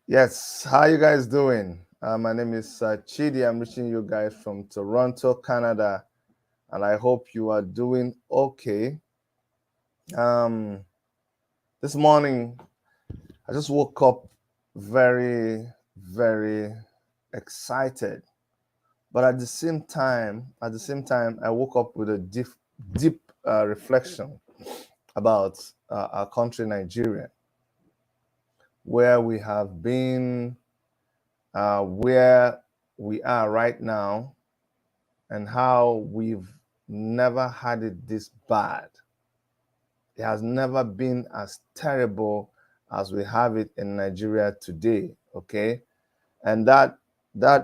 Yes, how you guys doing? My name is Chidi. I'm reaching you guys from Toronto, Canada, and I hope you are doing okay. This morning, I just woke up very, very excited, but at the same time, I woke up with a deep reflection about our country, Nigeria, where we have been, where we are right now, and how we've never had it this bad. It has never been as terrible as we have it in Nigeria today, okay? And that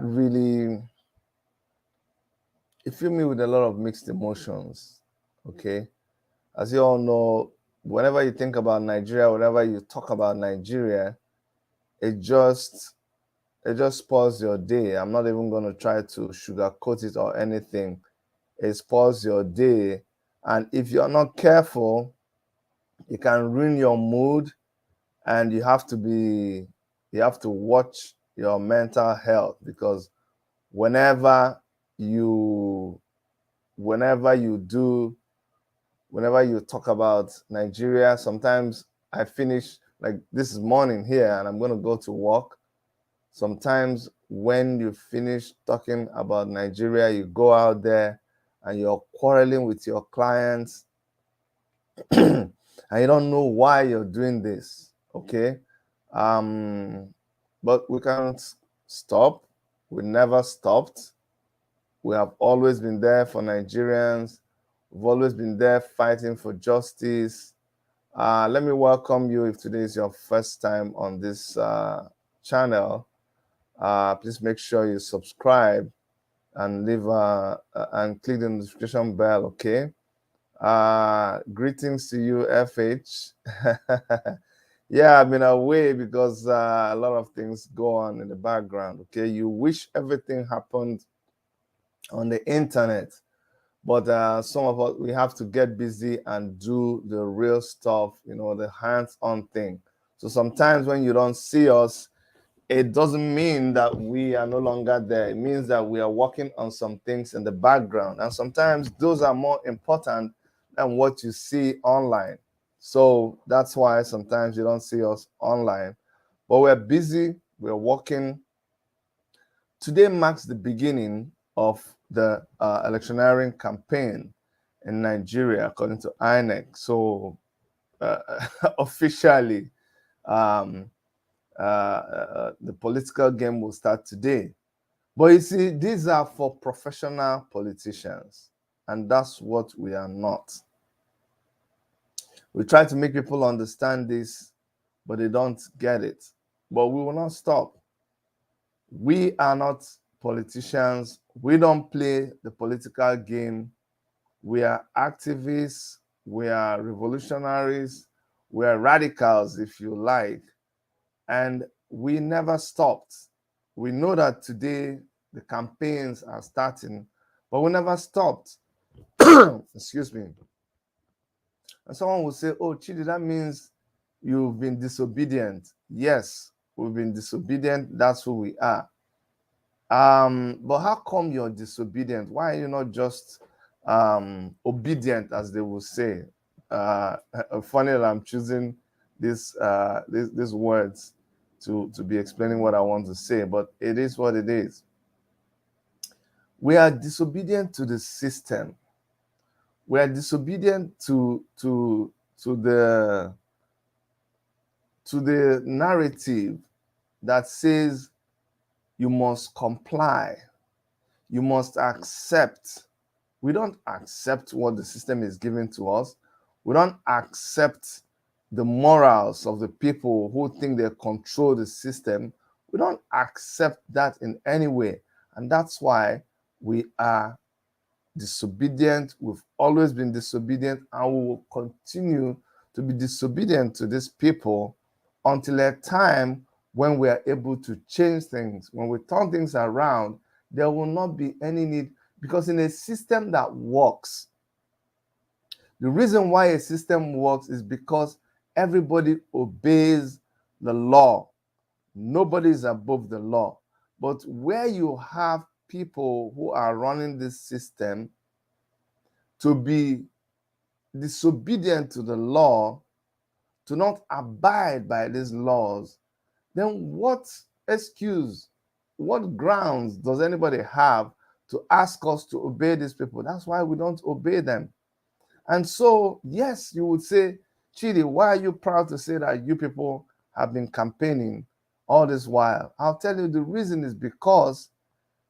really, it filled me with a lot of mixed emotions, okay? As you all know, whenever you think about Nigeria, whenever you talk about Nigeria, it just spoils your day. I'm not even going to try to sugarcoat it or anything. It spoils your day. And if you're not careful, it can ruin your mood, and you have to watch your mental health, because whenever you talk about Nigeria, sometimes I finish, like this morning here, and I'm going to go to work. Sometimes when you finish talking about Nigeria, you go out there and you're quarreling with your clients and you don't know why you're doing this, okay? But we can't stop. We never stopped. We have always been there for Nigerians. We've always been there fighting for justice. Let me welcome you if today is your first time on this channel. Please make sure you subscribe and leave and click the notification bell, okay? Greetings to you, FH. Yeah, I've been away because a lot of things go on in the background, okay? You wish everything happened on the internet, but some of us, we have to get busy and do the real stuff, you know, the hands-on thing. So sometimes when you don't see us, it doesn't mean that we are no longer there. It means that we are working on some things in the background. And sometimes those are more important than what you see online. So that's why sometimes you don't see us online. But we're busy, we're working. Today marks the beginning of the electioneering campaign in Nigeria, according to INEC. So officially, the political game will start today. But you see, these are for professional politicians, and that's what we are not. We try to make people understand this, but they don't get it. But we will not stop. We are not politicians. We don't play the political game. We are activists. We are revolutionaries. We are radicals, if you like. And we never stopped. We know that today the campaigns are starting, but we never stopped. Excuse me. And someone will say, oh, Chidi, that means you've been disobedient. Yes, we've been disobedient. That's who we are. But how come you're disobedient? Why are you not just obedient, as they will say? Funny that I'm choosing these words to be explaining what I want to say, but it is what it is. We are disobedient to the system. We are disobedient to the narrative that says you must comply, you must accept. We don't accept what the system is giving to us. We don't accept the morals of the people who think they control the system. We don't accept that in any way. And that's why we are disobedient. We've always been disobedient, and we will continue to be disobedient to these people until a time when we are able to change things. When we turn things around, there will not be any need, because in a system that works, the reason why a system works is because everybody obeys the law. Nobody is above the law. But where you have people who are running this system to be disobedient to the law, to not abide by these laws, then what excuse, what grounds does anybody have to ask us to obey these people? That's why we don't obey them. And so, yes, you would say, Chidi, why are you proud to say that you people have been campaigning all this while? I'll tell you the reason is because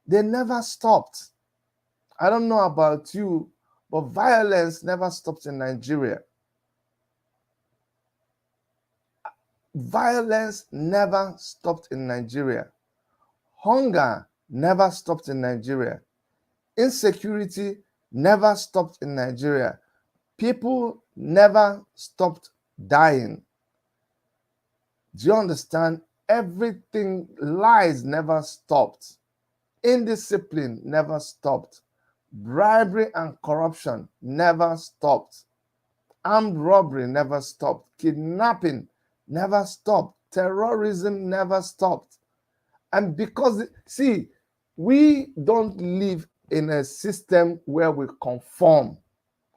they never stopped. I don't know about you, but violence never stopped in Nigeria. Violence never stopped in Nigeria. Hunger never stopped in Nigeria. Insecurity never stopped in Nigeria. People never stopped dying. Do you understand? Everything, lies never stopped. Indiscipline never stopped. Bribery and corruption never stopped. Armed robbery never stopped. Kidnapping never stopped. Terrorism never stopped. And because, see, we don't live in a system where we conform.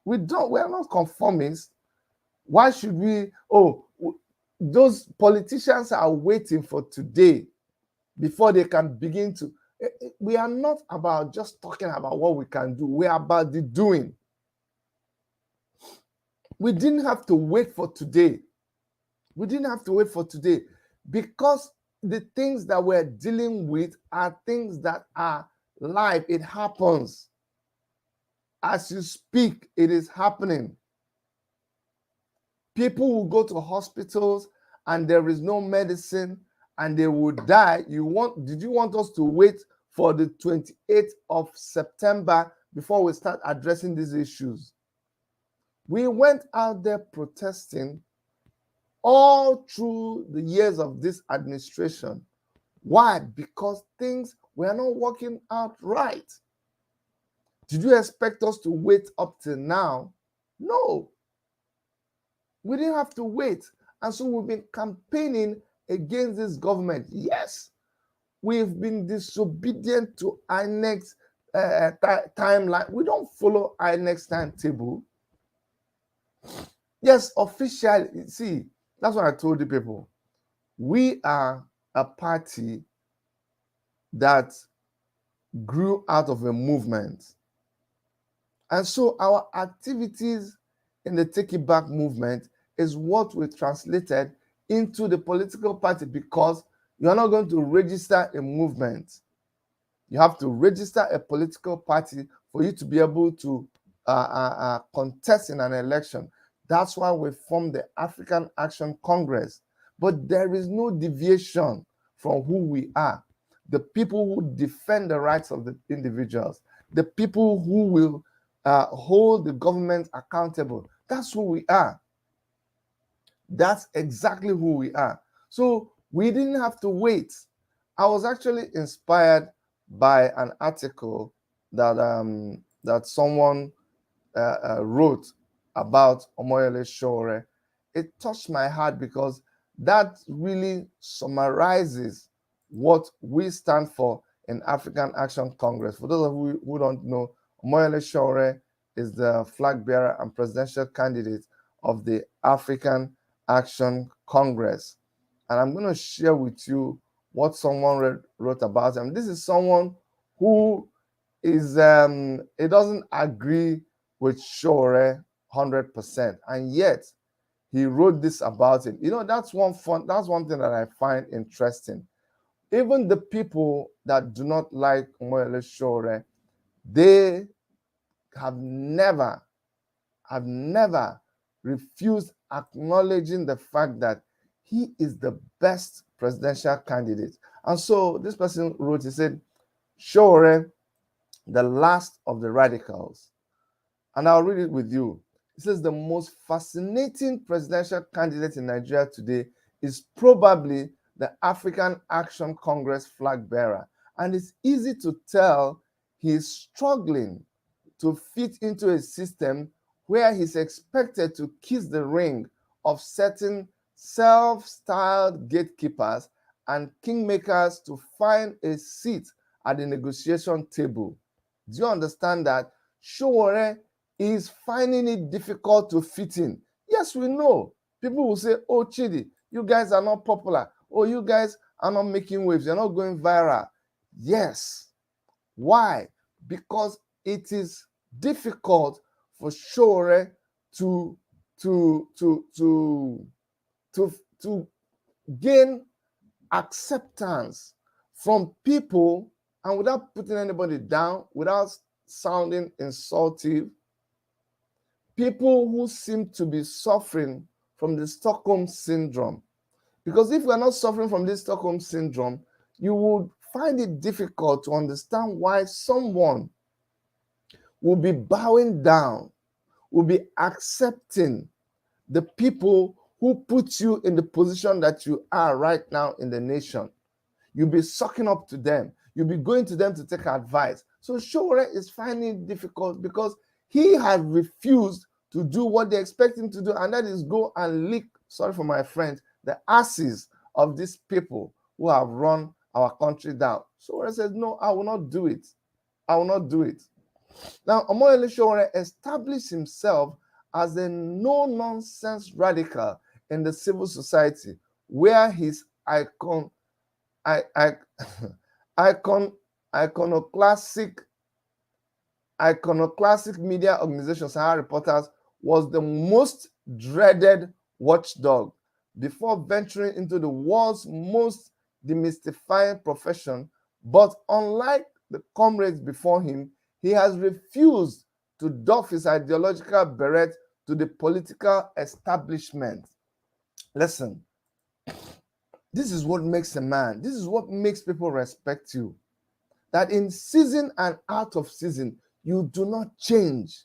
We are not conformists. Why should we? Oh, those politicians are waiting for today. before they can begin to. We are not about just talking about what we can do. We are about the doing. We didn't have to wait for today. We didn't have to wait for today because the things that we're dealing with are things that are live. It happens. As you speak, it is happening. People will go to hospitals and there is no medicine and they will die. Did you want us to wait for the 28th of September before we start addressing these issues? We went out there protesting all through the years of this administration. Why? Because things were not working out right. Did you expect us to wait up till now? No. We didn't have to wait. And so we've been campaigning against this government. Yes, we've been disobedient to INEC's timeline. We don't follow INEC's timetable. Yes, officially, see, that's what I told the people. We are a party that grew out of a movement. And so our activities in the Take It Back movement is what we translated into the political party, because you are not going to register a movement. You have to register a political party for you to be able to contest in an election. That's why we formed the African Action Congress. But there is no deviation from who we are. The people who defend the rights of the individuals, the people who will hold the government accountable. That's who we are. That's exactly who we are. So we didn't have to wait. I was actually inspired by an article that someone wrote about Omoyele Sowore. It touched my heart because that really summarizes what we stand for in African Action Congress. For those of you who don't know, Omoyele Sowore is the flag bearer and presidential candidate of the African Action Congress. And I'm going to share with you what someone wrote about him. This is someone who is, it doesn't agree with Sowore 100%. And yet, he wrote this about him. You know, that's one thing that I find interesting. Even the people that do not like Omoyele Sowore, they have never refused acknowledging the fact that he is the best presidential candidate. And so this person wrote, he said, Sowore, the last of the radicals. And I'll read it with you. It says, the most fascinating presidential candidate in Nigeria today is probably the African Action Congress flag bearer. And it's easy to tell he's struggling to fit into a system where he's expected to kiss the ring of certain self-styled gatekeepers and kingmakers to find a seat at the negotiation table. Do you understand that? Sowore is finding it difficult to fit in. Yes, we know. People will say, oh, Chidi, you guys are not popular. Oh, you guys are not making waves. You're not going viral. Yes. Why? Because it is difficult for Sowore to gain acceptance from people, and without putting anybody down, without sounding insultive, people who seem to be suffering from the Stockholm Syndrome. Because if we are not suffering from this Stockholm Syndrome, you would find it difficult to understand why someone will be bowing down, will be accepting the people who put you in the position that you are right now in the nation. You'll be sucking up to them. You'll be going to them to take advice. So Sowore is finding it difficult because he has refused to do what they expect him to do, and that is go and lick, sorry for my friends, the asses of these people who have run our country down. Sowore says, no, I will not do it. I will not do it. Now, Omoyele Sowore established himself as a no-nonsense radical in the civil society, where his I, icon, iconoclastic, iconoclastic media organization, Sahara Reporters, was the most dreaded watchdog before venturing into the world's most demystifying profession. But unlike the comrades before him, he has refused to doff his ideological beret to the political establishment. Listen, this is what makes a man. This is what makes people respect you. That in season and out of season, you do not change.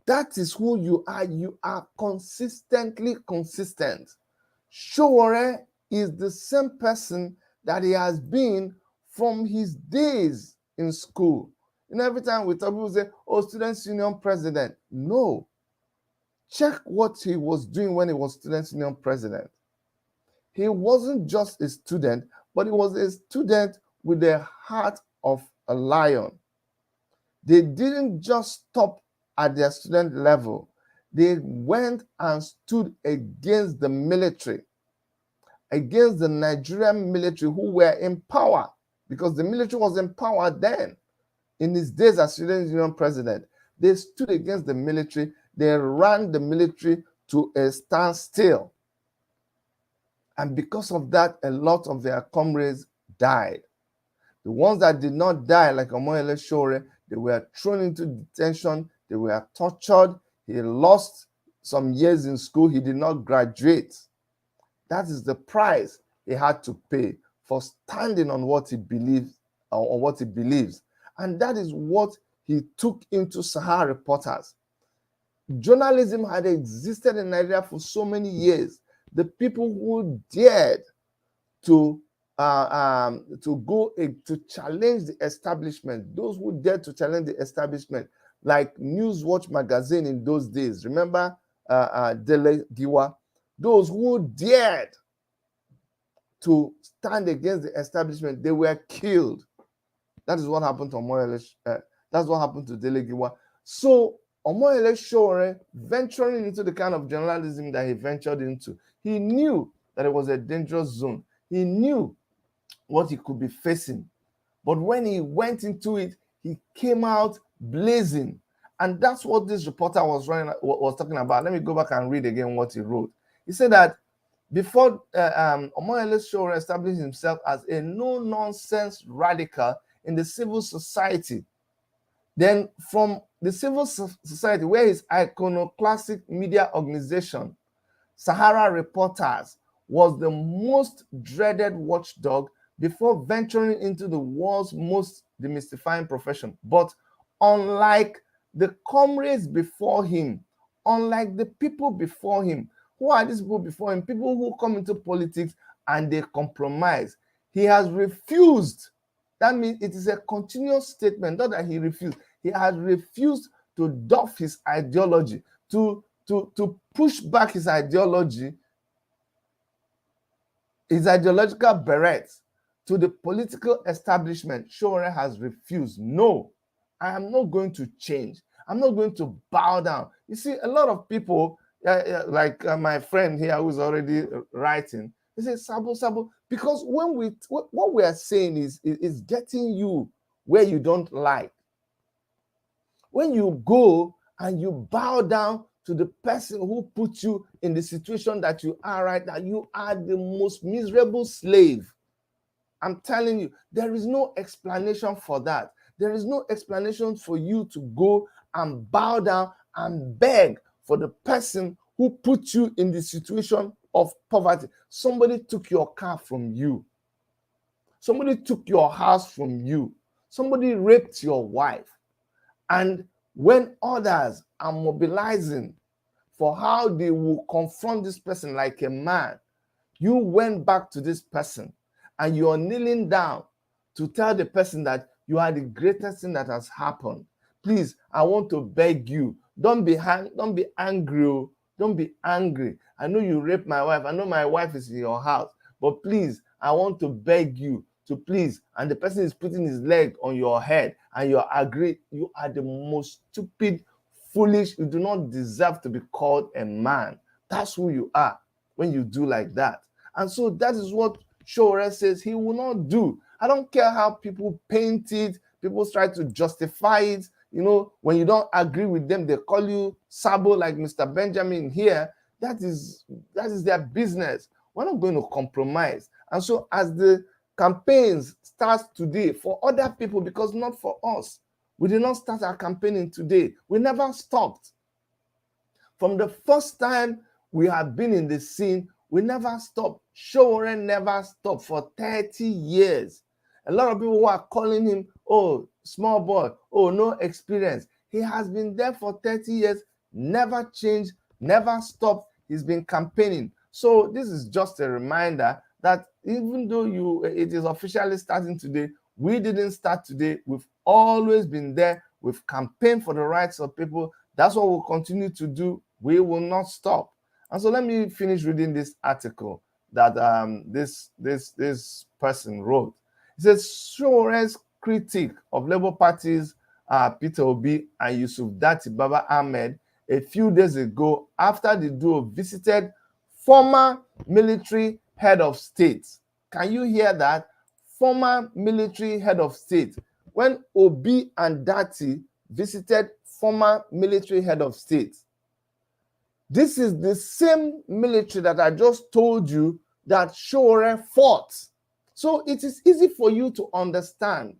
That is who you are. You are consistently consistent. Sowore is the same person that he has been from his days in school. Every time we talk, people say, oh, Students' Union president. No. Check what he was doing when he was Students' Union president. He wasn't just a student, but he was a student with the heart of a lion. They didn't just stop at their student level. They went and stood against the military, against the Nigerian military who were in power, because the military was in power then. In his days as Students' Union president, they stood against the military. They ran the military to a standstill. And because of that, a lot of their comrades died. The ones that did not die, like Omoyele Sowore, they were thrown into detention. They were tortured. He lost some years in school. He did not graduate. That is the price he had to pay for standing on what he believes, or what he believes. And that is what he took into Sahara Reporters. Journalism had existed in Nigeria for so many years. The people who dared to go to challenge the establishment, those who dared to challenge the establishment, like Newswatch magazine in those days. Remember Dele Giwa? Those who dared to stand against the establishment, they were killed. That is what happened to Omoyele. That's what happened to Dele Giwa. So Omoyele Sowore, venturing into the kind of journalism that he ventured into, he knew that it was a dangerous zone. He knew what he could be facing. But when he went into it, he came out blazing. And that's what this reporter was talking about. Let me go back and read again what he wrote. He said that before Omoyele Sowore established himself as a no-nonsense radical in the civil society, then from the civil society, where his iconoclastic media organization, Sahara Reporters, was the most dreaded watchdog before venturing into the world's most demystifying profession. But unlike the comrades before him, unlike the people before him, who are these people before him? People who come into politics and they compromise. He has refused. That means it is a continuous statement, not that he refused. He has refused to doff his ideology, to push back his ideology, his ideological beret to the political establishment. Sowore has refused. No, I am not going to change. I'm not going to bow down. You see, a lot of people, like my friend here who's already writing, he says, Sabo, because what we are saying is getting you where you don't like. When you go and you bow down to the person who put you in the situation that you are right now, you are the most miserable slave. I'm telling you, there is no explanation for that. There is no explanation for you to go and bow down and beg for the person who put you in the situation of poverty. Somebody took your car from you. Somebody took your house from you. Somebody raped your wife. And when others are mobilizing for how they will confront this person like a man, you went back to this person and you are kneeling down to tell the person that you are the greatest thing that has happened. Please, I want to beg you, don't be angry. Don't be angry. I know you raped my wife. I know my wife is in your house. But please, I want to beg you to please. And the person is putting his leg on your head and you agree. You are the most stupid, foolish. You do not deserve to be called a man. That's who you are when you do like that. And so that is what Showore says he will not do. I don't care how people paint it, people try to justify it. You know, when you don't agree with them, they call you Sabo, like Mr. Benjamin here. That is their business. We're not going to compromise. And so as the campaigns start today for other people, because not for us, we did not start our campaigning today. We never stopped. From the first time we have been in the scene, we never stopped. Showore never stopped for 30 years. A lot of people who are calling him, oh, small boy, oh, no experience. He has been there for 30 years, never changed, never stopped. He's been campaigning. So this is just a reminder that even though it is officially starting today, we didn't start today. We've always been there. We've campaigned for the rights of people. That's what we'll continue to do. We will not stop. And so let me finish reading this article that this person wrote. It says, Showore's critique of Labour Party's Peter Obi and Yusuf Dati Baba Ahmed a few days ago after the duo visited former military head of state. Can you hear that? Former military head of state. When Obi and Dati visited former military head of state, this is the same military that I just told you that Showore fought. So it is easy for you to understand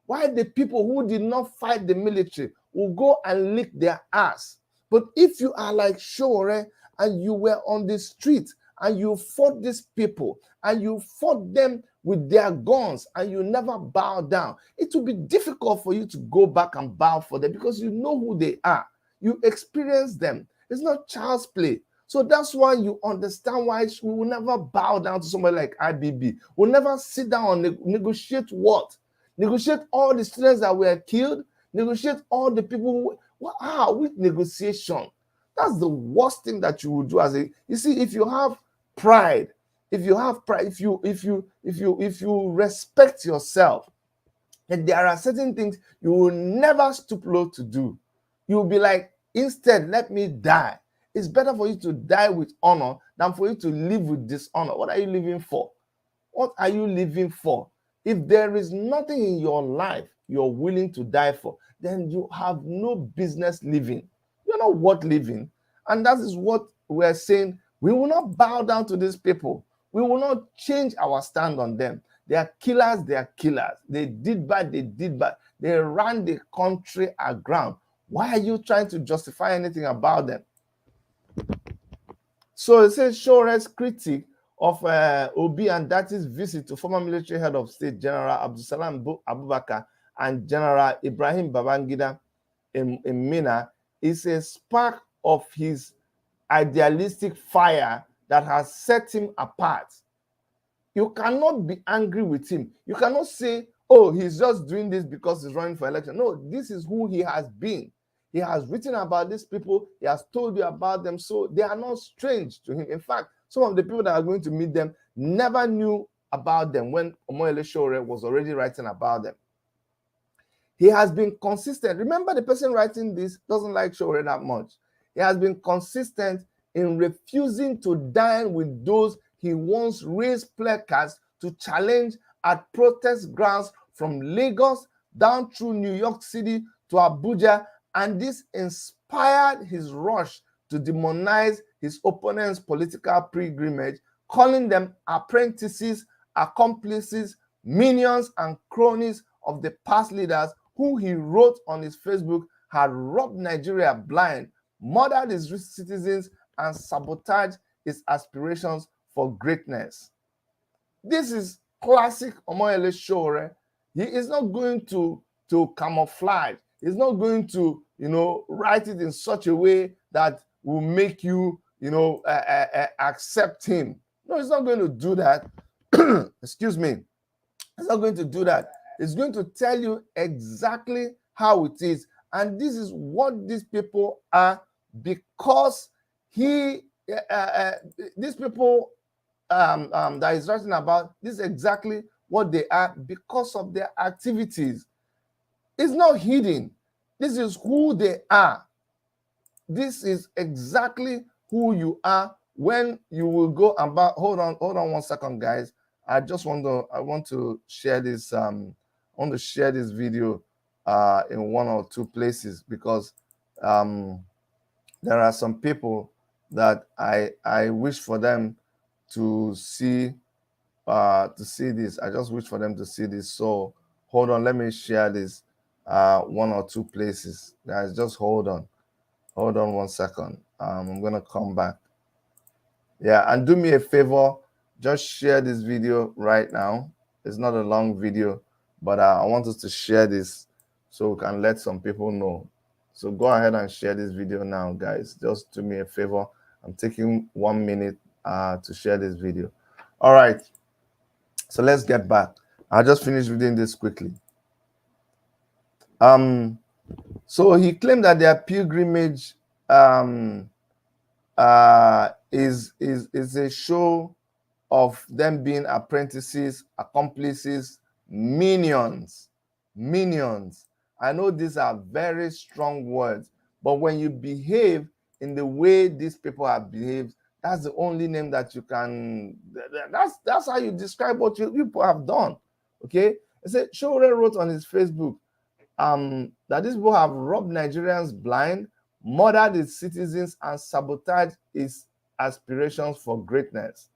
why the people who did not fight the military will go and lick their ass. But if you are like Showore and you were on the street and you fought these people and you fought them with their guns and you never bow down, it will be difficult for you to go back and bow for them because you know who they are. You experience them. It's not child's play. So that's why you understand why we will never bow down to somebody like IBB. We'll never sit down and negotiate what? Negotiate all the students that were killed? Negotiate all the people who, with negotiation? That's the worst thing that you will do as a, you see, if you have pride, if you respect yourself, and there are certain things you will never stoop low to do. You'll be like, instead, let me die. It's better for you to die with honor than for you to live with dishonor. What are you living for? What are you living for? If there is nothing in your life you're willing to die for, then you have no business living. You're not worth living. And that is what we're saying. We will not bow down to these people. We will not change our stand on them. They are killers. They are killers. They did bad. They did bad. They ran the country aground. Why are you trying to justify anything about them? So it says Showore's critique of Obi and Dati's visit to former military head of state General Abdulsalam Abubakar and General Ibrahim Babangida in Mina is a spark of his idealistic fire that has set him apart. You cannot be angry with him. You cannot say, oh, he's just doing this because he's running for election. No, this is who he has been. He has written about these people. He has told you about them. So they are not strange to him. In fact, some of the people that are going to meet them never knew about them when Omoyele Showore was already writing about them. He has been consistent. Remember, the person writing this doesn't like Showore that much. He has been consistent in refusing to dine with those he once raised placards to challenge at protest grounds from Lagos down through New York City to Abuja, and this inspired his rush to demonize his opponent's political pilgrimage, calling them apprentices, accomplices, minions, and cronies of the past leaders who he wrote on his Facebook had robbed Nigeria blind, murdered its citizens, and sabotaged its aspirations for greatness. This is classic Omoyele Showore. He is not going to camouflage. He's not going to, write it in such a way that will make you, accept him. No, he's not going to do that. Excuse me. He's not going to do that. He's going to tell you exactly how it is. And this is what these people are, because these people that he's writing about, this is exactly what they are because of their activities. It's not hidden. This is who they are. This is exactly who you are when you will go about. Hold on 1 second, guys. I want to share this I want to share this video in one or two places, because there are some people that I wish for them to see this. I just wish for them to see this. So hold on, let me share this one or two places. Guys, just hold on 1 second. I'm gonna come back. Yeah, and do me a favor, just share this video right now. It's not a long video, but I want us to share this so we can let some people know. So go ahead and share this video now, guys. Just do me a favor. I'm taking 1 minute to share this video. All right, so let's get back. I'll just finish reading this quickly. So he claimed that their pilgrimage is a show of them being apprentices, accomplices, minions. I know these are very strong words, but when you behave in the way these people have behaved, that's the only name that you can. That's how you describe what you people have done. Okay, I said Showore wrote on his Facebook that these people have robbed Nigerians blind, murdered its citizens, and sabotaged its aspirations for greatness.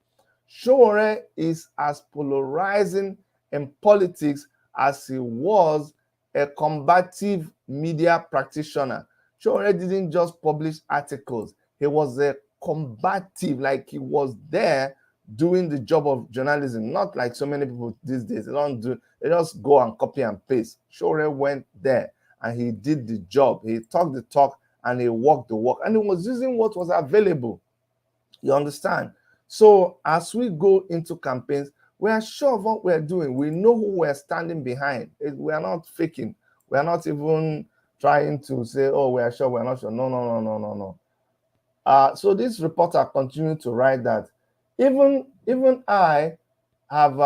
Showore is as polarizing in politics as he was a combative media practitioner. Showore didn't just publish articles. He was a combative, like he was there doing the job of journalism, not like so many people these days. They just go and copy and paste. Showore went there and he did the job. He talked the talk and he walked the walk, and he was using what was available. You understand? So as we go into campaigns, we are sure of what we're doing. We know who we're standing behind. We are not faking. We are not even trying to say, oh, we are sure, we're not sure. No. So this reporter continued to write that even I have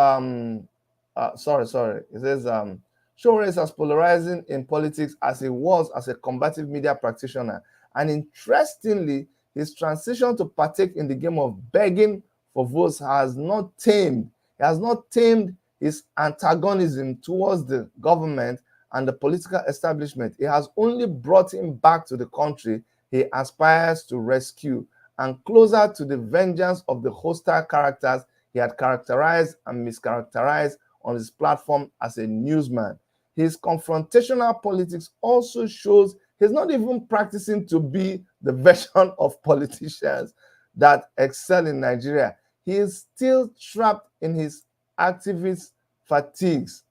sorry. It says Showore is as polarizing in politics as he was as a combative media practitioner. And interestingly, his transition to partake in the game of begging for votes has not tamed his antagonism towards the government and the political establishment. It has only brought him back to the country he aspires to rescue and closer to the vengeance of the hostile characters he had characterized and mischaracterized on his platform as a newsman. His confrontational politics also shows he's not even practicing to be the version of politicians that excel in Nigeria. He is still trapped in his activist fatigues.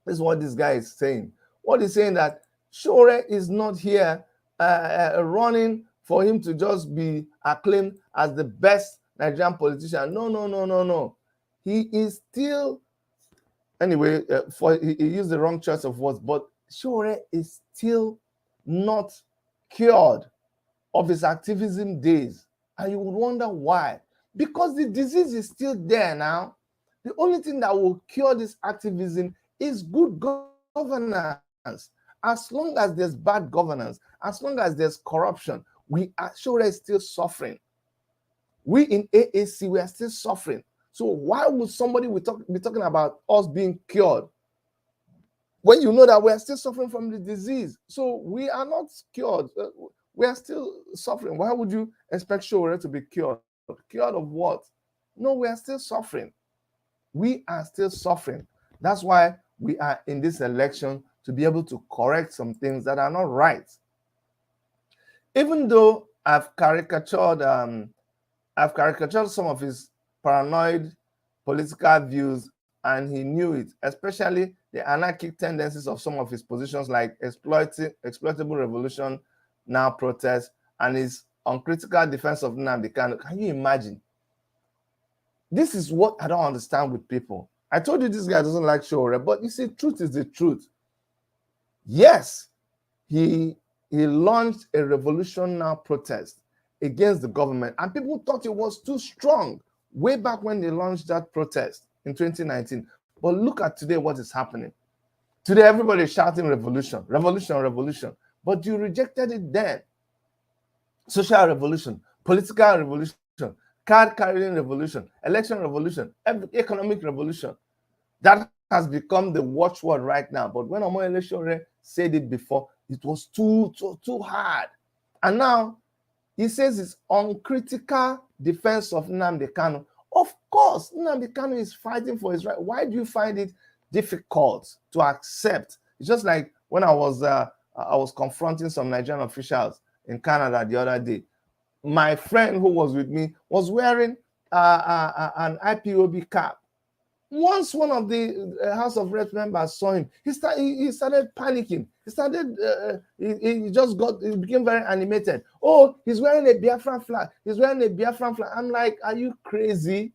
This is what this guy is saying. What he's saying that Showore is not here running for him to just be acclaimed as the best Nigerian politician. No. He is still, anyway, he used the wrong choice of words, but Showore is still not cured of his activism days. And you would wonder why. Because the disease is still there now. The only thing that will cure this activism is good governance. As long as there's bad governance, as long as there's corruption, Showore is still suffering. We in AAC, we are still suffering. So why would somebody be talking about us being cured when you know that we are still suffering from the disease? So we are not cured. We are still suffering. Why would you expect Showore to be cured? Cured of what? No, we are still suffering. We are still suffering. That's why we are in this election, to be able to correct some things that are not right. Even though I've caricatured some of his paranoid political views, and he knew it, especially the anarchic tendencies of some of his positions, like exploitable revolution, now protest, and his uncritical defense of Nnamdi Kanu. Can you imagine? This is what I don't understand with people. I told you this guy doesn't like Showore, but you see, truth is the truth. Yes, he launched a revolution now protest against the government, and people thought it was too strong way back when they launched that protest in 2019. But look at today, what is happening. Today, everybody is shouting revolution. But you rejected it then. Social revolution, political revolution. card carrying revolution, election revolution, economic revolution. That has become the watchword right now. But when Omoyele Sowore said it before, it was too hard. And now he says it's uncritical defense of Nnamdi Kanu. Of course, Nnamdi Kanu is fighting for his right. Why do you find it difficult to accept? It's just like when I was confronting some Nigerian officials in Canada the other day. My friend who was with me was wearing an IPOB cap. Once one of the House of Reps members saw him, he started panicking. He became very animated. Oh, he's wearing a Biafran flag. He's wearing a Biafran flag. I'm like, are you crazy?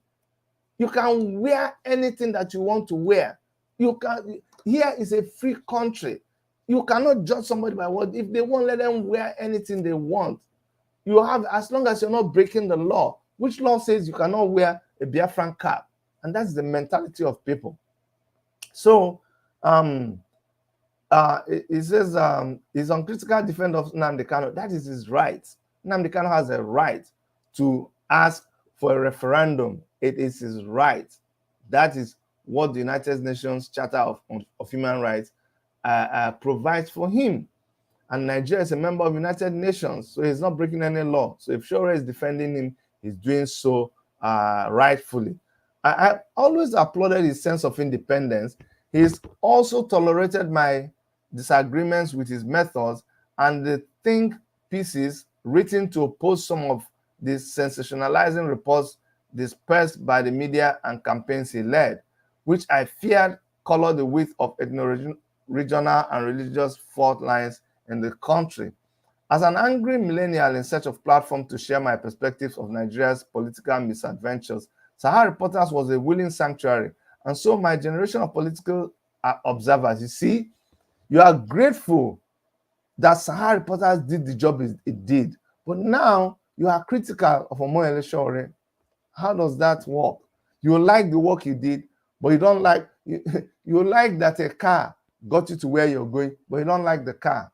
You can wear anything that you want to wear. Here is a free country. You cannot judge somebody by what. If they won't, let them wear anything they want. You have, as long as you're not breaking the law. Which law says you cannot wear a Biafran cap? And that's the mentality of people. So it says he's on critical defense of Nnamdi Kanu. That is his right. Nnamdi Kanu has a right to ask for a referendum. It is his right. That is what the United Nations Charter of Human Rights provides for him. And Nigeria is a member of the United Nations, so he's not breaking any law. So if Sowore is defending him, he's doing so rightfully. I always applauded his sense of independence. He's also tolerated my disagreements with his methods and the think pieces written to oppose some of the sensationalizing reports dispersed by the media and campaigns he led, which I feared colored the width of regional and religious fault lines in the country. As an angry millennial in search of platform to share my perspectives of Nigeria's political misadventures, Sahara Reporters was a willing sanctuary. And so my generation of political observers, you see, you are grateful that Sahara Reporters did the job it did. But now you are critical of Omoyele Sowore. How does that work? You like the work he did, but you don't like, you like that a car got you to where you're going, but you don't like the car.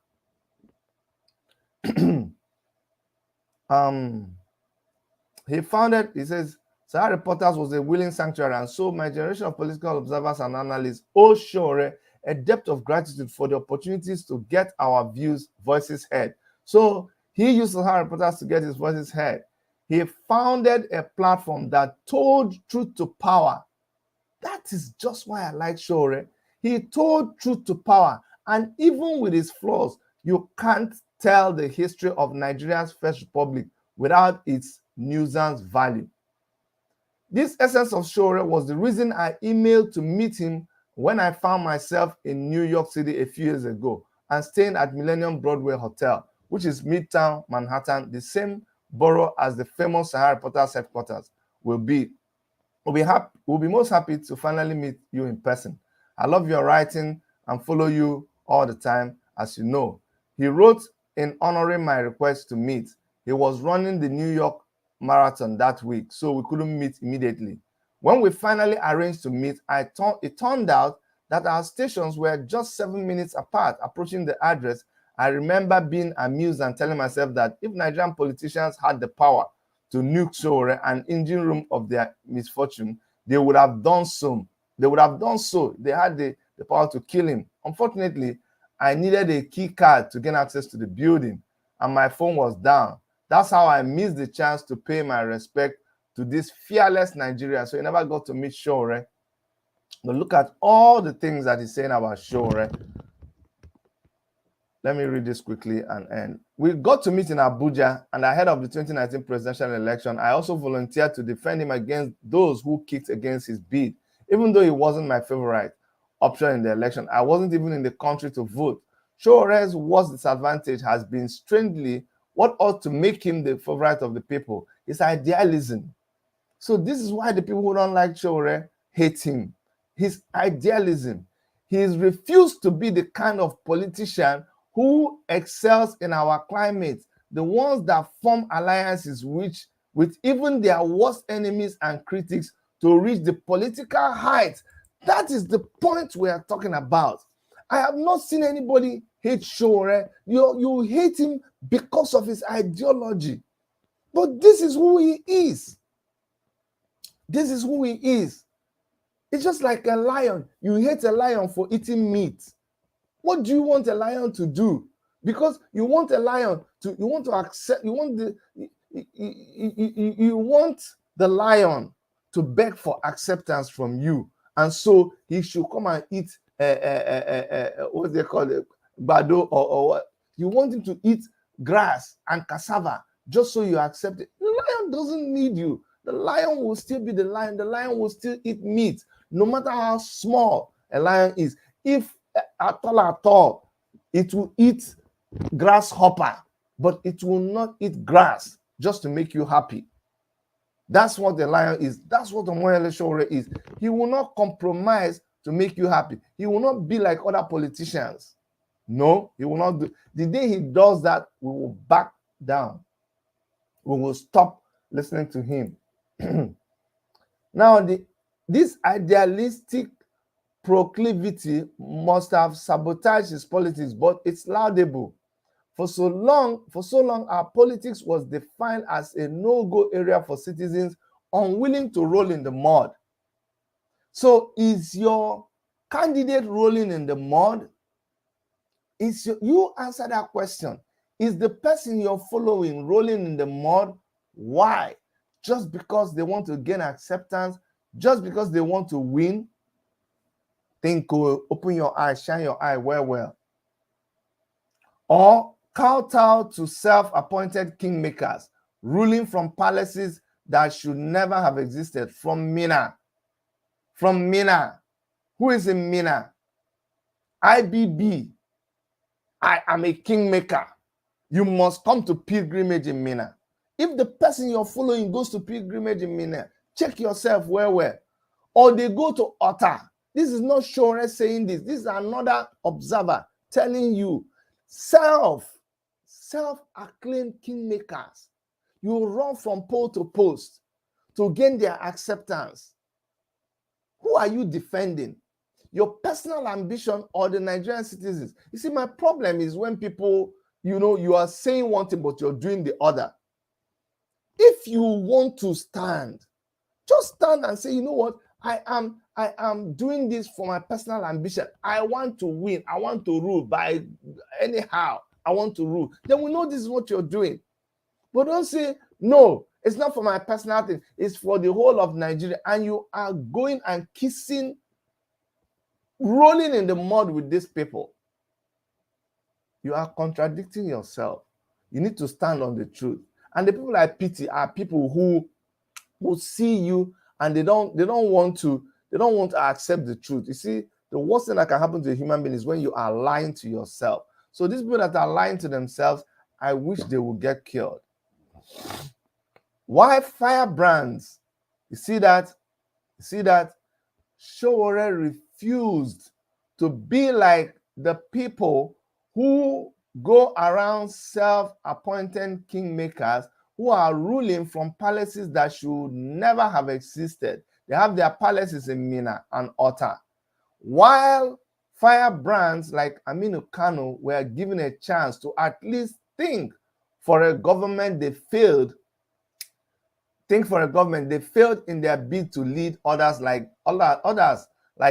He founded, he says, Sahara Reporters was a willing sanctuary, and so my generation of political observers and analysts owe Sowore a debt of gratitude for the opportunities to get our voices heard. So he used Sahara Reporters to get his voices heard. He founded a platform that told truth to power. That is just why I like Sowore. He told truth to power, and even with his flaws, you can't tell the history of Nigeria's First Republic without its nuisance value. This essence of Sowore was the reason I emailed to meet him when I found myself in New York City a few years ago and staying at Millennium Broadway Hotel, which is Midtown Manhattan, the same borough as the famous Sahara Reporters headquarters will be. We'll be most happy to finally meet you in person. I love your writing and follow you all the time, as you know. He wrote in honoring my request to meet. He was running the New York Marathon that week, so we couldn't meet immediately. When we finally arranged to meet, it turned out that our stations were just 7 minutes apart. Approaching the address, I remember being amused and telling myself that if Nigerian politicians had the power to nuke Sowore and engine room of their misfortune, they would have done so. They had the power to kill him. Unfortunately, I needed a key card to gain access to the building, and my phone was down. That's how I missed the chance to pay my respect to this fearless Nigerian. So he never got to meet Sowore. But look at all the things that he's saying about Sowore. Let me read this quickly and end. We got to meet in Abuja, and ahead of the 2019 presidential election, I also volunteered to defend him against those who kicked against his bid. Even though he wasn't my favorite option in the election, I wasn't even in the country to vote. Sowore's worst disadvantage has been, strangely, what ought to make him the favorite of the people is idealism. So this is why the people who don't like Sowore hate him. His idealism. He has refused to be the kind of politician who excels in our climate, the ones that form alliances with even their worst enemies and critics to reach the political heights. That is the point we are talking about. I have not seen anybody hate Sowore. You hate him because of his ideology. But this is who he is. This is who he is. It's just like a lion. You hate a lion for eating meat. What do you want a lion to do? Because you want a lion to, you want to accept, you want you want the lion to beg for acceptance from you. And so he should come and eat, what they call it, bado or what. You want him to eat grass and cassava just so you accept it. The lion doesn't need you. The lion will still be the lion. The lion will still eat meat, no matter how small a lion is. If at all, it will eat grasshopper, but it will not eat grass just to make you happy. That's what the lion is. That's what Omoyele Sowore is. He will not compromise to make you happy. He will not be like other politicians. No, he will not do. The day he does that, we will back down. We will stop listening to him. Now, this idealistic proclivity must have sabotaged his politics, but it's laudable. For so long, our politics was defined as a no-go area for citizens unwilling to roll in the mud. So is your candidate rolling in the mud? You answer that question. Is the person you're following rolling in the mud? Why? Just because they want to gain acceptance? Just because they want to win? Think, open your eyes, shine your eye well. Or kowtow to self-appointed kingmakers, ruling from palaces that should never have existed. From Mina. Who is in Mina? IBB. I am a kingmaker. You must come to pilgrimage in Mina. If the person you're following goes to pilgrimage in Mina, check yourself well. Or they go to Otta. This is not Sowore saying this. This is another observer telling you. Self-acclaimed kingmakers. You run from pole to post to gain their acceptance. Who are you defending? Your personal ambition or the Nigerian citizens? You see, my problem is when people, you are saying one thing, but you're doing the other. If you want to stand, just stand and say, you know what? I am doing this for my personal ambition. I want to win. I want to rule by anyhow. I want to rule. Then we know this is what you're doing. But don't say, no, it's not for my personal thing. It's for the whole of Nigeria. And you are going and kissing, rolling in the mud with these people. You are contradicting yourself. You need to stand on the truth. And the people I pity are people who see you and they don't want to accept the truth. You see, the worst thing that can happen to a human being is when you are lying to yourself. So these people that are lying to themselves, I wish they would get killed. Why firebrands? You see that Sowore refused to be like the people who go around self-appointed kingmakers who are ruling from palaces that should never have existed. They have their palaces in Mina and Otta. While firebrands like Aminu Kano were given a chance to at least think for a government, they failed. Think for a government, they failed in their bid to lead. Others like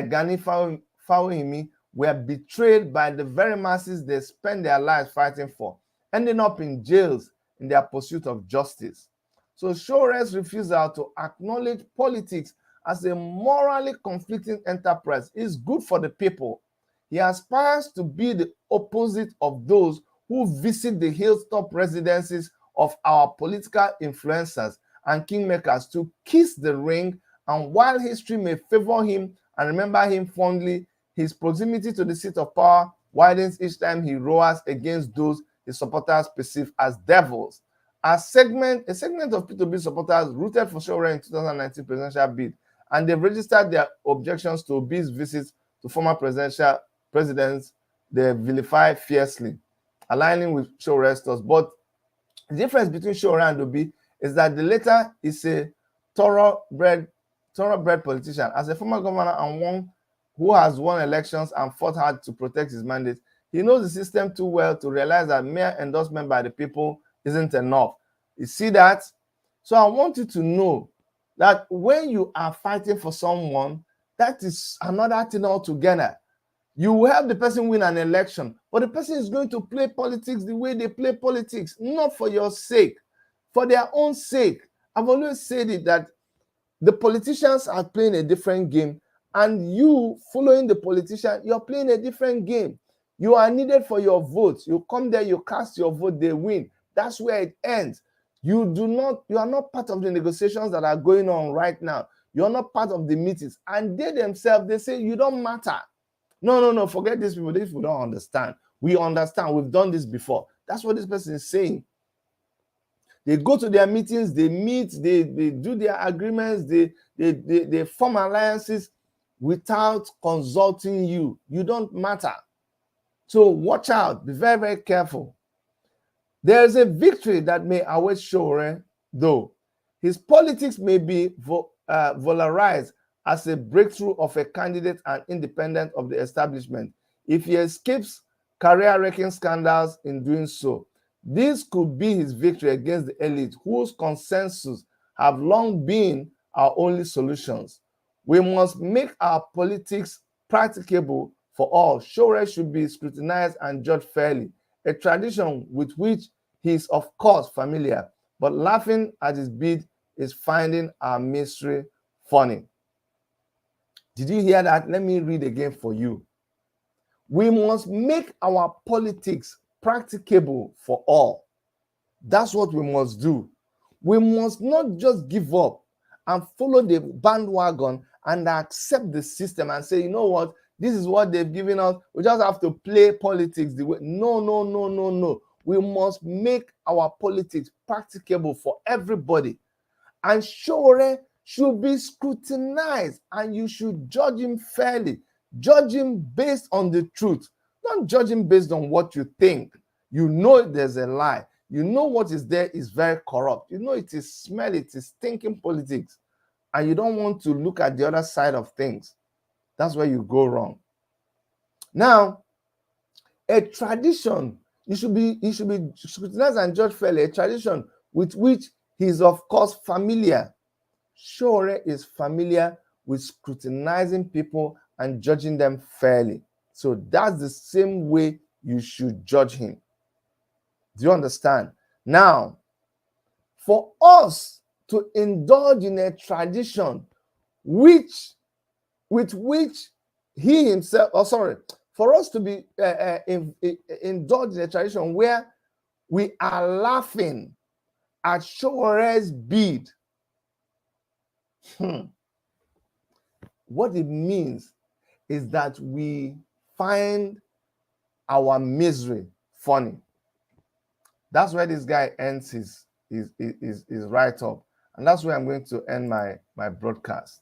Gani Fawemi were betrayed by the very masses they spent their lives fighting for, ending up in jails in their pursuit of justice. So Sowore's refusal to acknowledge politics as a morally conflicting enterprise is good for the people. He aspires to be the opposite of those who visit the hilltop residences of our political influencers and kingmakers to kiss the ring, and while history may favor him and remember him fondly, his proximity to the seat of power widens each time he roars against those his supporters perceive as devils. A segment of P2B supporters rooted for Sowore in 2019 presidential bid, and they've registered their objections to Obi's visits to former presidents they vilify fiercely, aligning with Sowore's thoughts. But the difference between Sowore and Obi is that the latter is a thoroughbred politician. As a former governor and one who has won elections and fought hard to protect his mandate, he knows the system too well to realize that mere endorsement by the people isn't enough. You see that? So I want you to know that when you are fighting for someone, that is another thing altogether. You will help the person win an election, but the person is going to play politics the way they play politics, not for your sake, for their own sake. I've always said it, that the politicians are playing a different game, and you following the politician, you're playing a different game. You are needed for your votes. You come there, you cast your vote, they win. That's where it ends. You are not part of the negotiations that are going on right now. You're not part of the meetings. And they themselves, they say you don't matter. No, forget these people. These people don't understand. We understand. We've done this before. That's what this person is saying. They go to their meetings, they meet, they do their agreements, they form alliances without consulting you. You don't matter. So watch out. Be very, very careful. There is a victory that may await Sowore, though. His politics may be valorized as a breakthrough of a candidate and independent of the establishment if he escapes career-wrecking scandals in doing so. This could be his victory against the elite, whose consensus have long been our only solutions. We must make our politics practicable for all. Sowore should be scrutinized and judged fairly, a tradition with which he is of course familiar, but laughing at his bid is finding our misery funny. Did you hear that? Let me read again for you. We must make our politics practicable for all. That's what we must do. We must not just give up and follow the bandwagon and accept the system and say, you know what, this is what they've given us. We just have to play politics the way. No. We must make our politics practicable for everybody. And Sowore should be scrutinized, and you should judge him fairly. Judge him based on the truth. Don't judge him based on what you think. You know there's a lie. You know what is there is very corrupt. You know it is smelly, it is stinking politics. And you don't want to look at the other side of things. That's where you go wrong. Now, a tradition, you should be scrutinized and judged fairly, a tradition with which he is of course familiar. Sowore is familiar with scrutinizing people and judging them fairly. So that's the same way you should judge him. Do you understand? Now, for us to indulge in a tradition with which he himself, for us to be indulged in a tradition where we are laughing at Sowore's bid, what it means is that we find our misery funny. That's where this guy ends his write-up. And that's where I'm going to end my broadcast.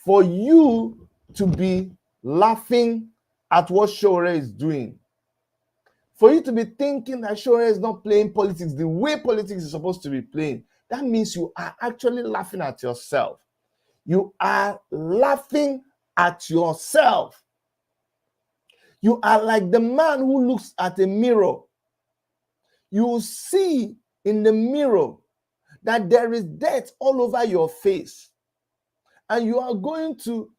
For you to be laughing at what Sowore is doing, for you to be thinking that Sowore is not playing politics the way politics is supposed to be playing, that means you are actually laughing at yourself. You are laughing at yourself. You are like the man who looks at a mirror. You will see in the mirror that there is dirt all over your face. And you are going to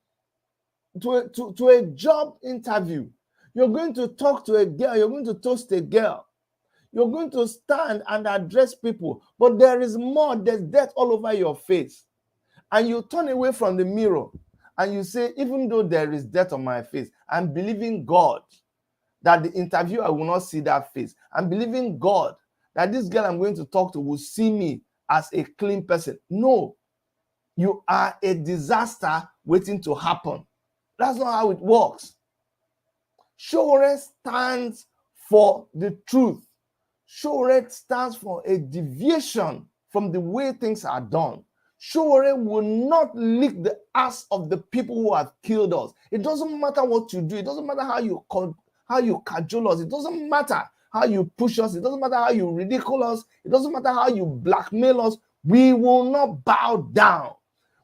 a job interview. You're going to talk to a girl. You're going to toast a girl. You're going to stand and address people. But there is more. There's dirt all over your face. And you turn away from the mirror and you say, even though there is dirt on my face, I'm believing God that the interviewer will not see that face. I'm believing God that this girl I'm going to talk to will see me as a clean person. No, you are a disaster waiting to happen. That's not how it works. Sowore stands for the truth. Sowore stands for a deviation from the way things are done. Sowore will not lick the ass of the people who have killed us. It doesn't matter what you do. It doesn't matter how you cajole us. It doesn't matter how you push us. It doesn't matter how you ridicule us. It doesn't matter how you blackmail us. We will not bow down.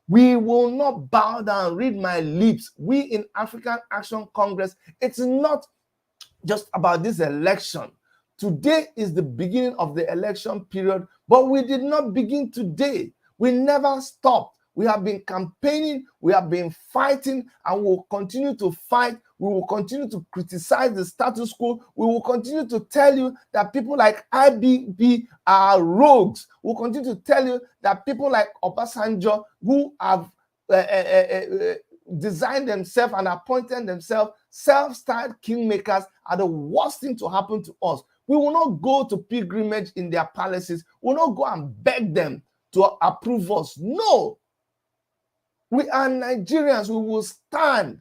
We will not bow down. Read my lips. We in African Action Congress, it's not just about this election. Today is the beginning of the election period, but we did not begin today. We never stopped. We have been campaigning, we have been fighting, and we will continue to fight. We will continue to criticize the status quo. We will continue to tell you that people like IBB are rogues. We'll continue to tell you that people like Obasanjo, who have designed themselves and appointed themselves self-styled kingmakers, are the worst thing to happen to us. We will not go to pilgrimage in their palaces. We will not go and beg them to approve us. No. We are Nigerians. We will stand.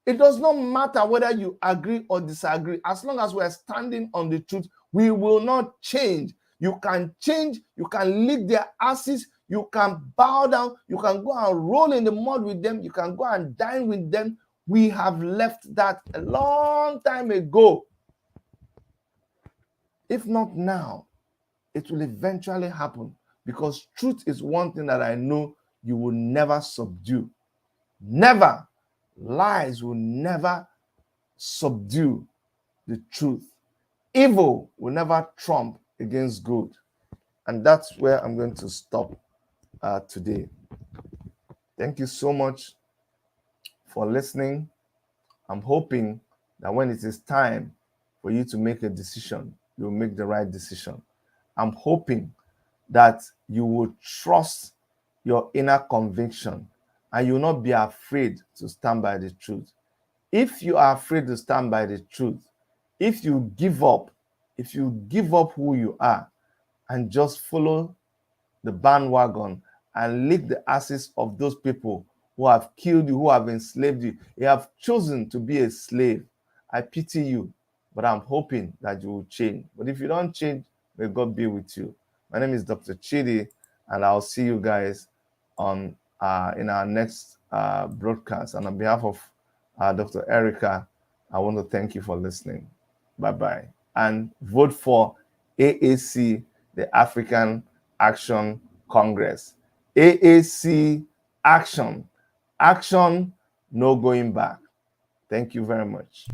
It does not matter whether you agree or disagree. As long as we are standing on the truth, we will not change. You can change. You can lick their asses. You can bow down. You can go and roll in the mud with them. You can go and dine with them. We have left that a long time ago. If not now, it will eventually happen, because truth is one thing that I know you will never subdue. Never. Lies will never subdue the truth. Evil will never trump against good. And that's where I'm going to stop today. Thank you so much for listening. I'm hoping that when it is time for you to make a decision, you'll make the right decision. I'm hoping that you will trust your inner conviction and you will not be afraid to stand by the truth. If you are afraid to stand by the truth, if you give up who you are and just follow the bandwagon and lick the asses of those people who have killed you, who have enslaved you, you have chosen to be a slave, I pity you, but I'm hoping that you will change. But if you don't change, may God be with you. My name is Dr. Chidi, and I'll see you guys on in our next broadcast. And on behalf of Dr. Erica, I want to thank you for listening. Bye-bye. And vote for AAC, the African Action Congress. AAC Action. Action, no going back. Thank you very much.